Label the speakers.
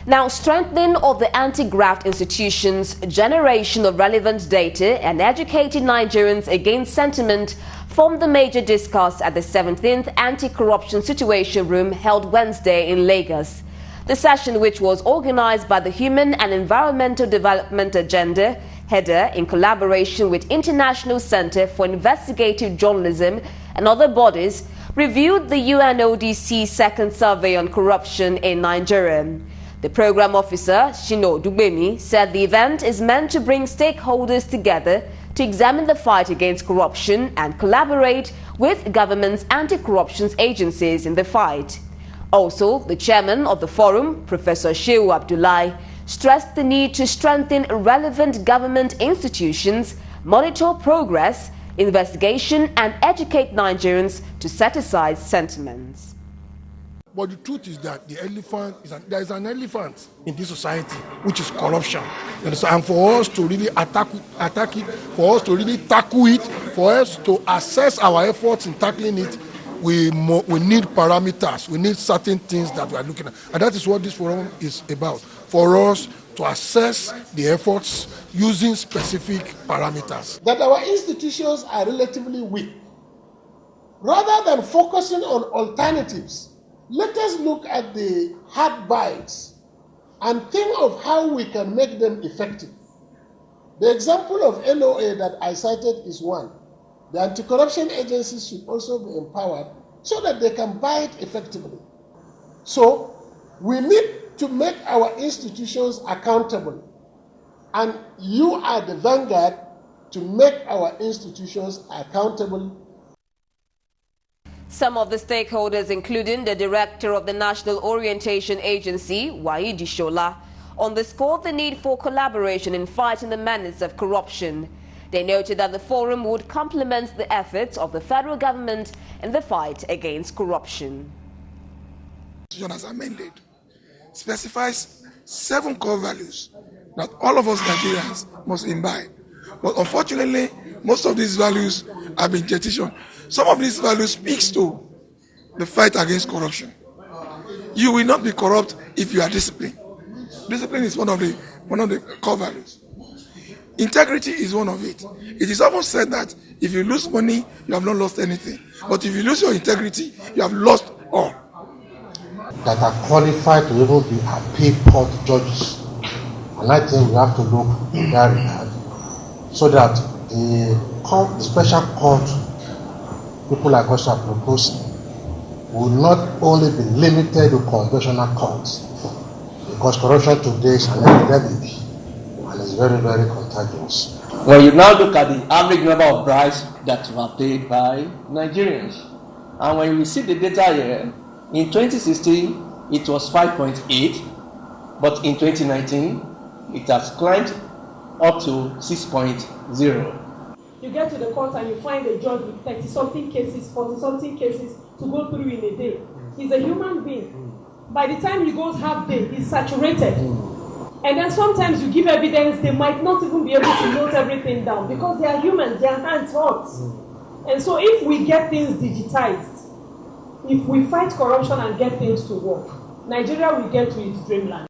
Speaker 1: Now, strengthening of the anti-graft institutions, generation of relevant data and educating Nigerians against sentiment formed the major discourse at the 17th Anti-Corruption Situation Room held Wednesday in Lagos. The session, which was organized by the Human and Environmental Development Agenda header in collaboration with International Center for Investigative Journalism and other bodies, reviewed the UNODC second survey on corruption in Nigeria. The program officer, Shino Dugbemi, said the event is meant to bring stakeholders together to examine the fight against corruption and collaborate with government's anti-corruption agencies in the fight. Also, the chairman of the forum, Professor Shehu Abdullahi, stressed the need to strengthen relevant government institutions, monitor progress, investigation and educate Nigerians to set aside sentiments.
Speaker 2: But the truth is that there is an elephant in this society, which is corruption. And for us to really attack it, for us to really tackle it, for us to assess our efforts in tackling it, we need parameters. We need certain things that we are looking at. And that is what this forum is about, for us to assess the efforts using specific parameters.
Speaker 3: That our institutions are relatively weak. Rather than focusing on alternatives, let us look at the hard bites and think of how we can make them effective. The example of LOA that I cited is one. The anti-corruption agencies should also be empowered so that they can bite effectively. So we need to make our institutions accountable. And you are the vanguard to make our institutions accountable.
Speaker 1: Some of the stakeholders, including the director of the National Orientation Agency, Waidi Shola, underscored the need for collaboration in fighting the menace of corruption. They noted that the forum would complement the efforts of the federal government in the fight against corruption.
Speaker 2: As amended, specifies 7 core values that all of us Nigerians must imbibe. But unfortunately, most of these values have been jettisoned. Some of these values speaks to the fight against corruption. You will not be corrupt if you are disciplined. Discipline is one of the core values. Integrity is one of it. It is often said that if you lose money, you have not lost anything. But if you lose your integrity, you have lost all.
Speaker 4: That are qualified to even be appeal court judges. And I think we have to look in that regard so that the special court people like us are proposing will not only be limited to conventional courts, because corruption today is an epidemic and is very, very contagious.
Speaker 5: When you now look at the average number of bribes that were paid by Nigerians, and when you see the data here, in 2016 it was 5.8, but in 2019 it has climbed up to 6.0.
Speaker 6: You get to the court and you find a judge with 30-something cases, 40-something cases to go through in a day. He's a human being. By the time he goes half day, he's saturated. And then sometimes you give evidence, they might not even be able to note everything down because they are humans, their hands hurt. And so if we get things digitized, if we fight corruption and get things to work, Nigeria will get to its dreamland.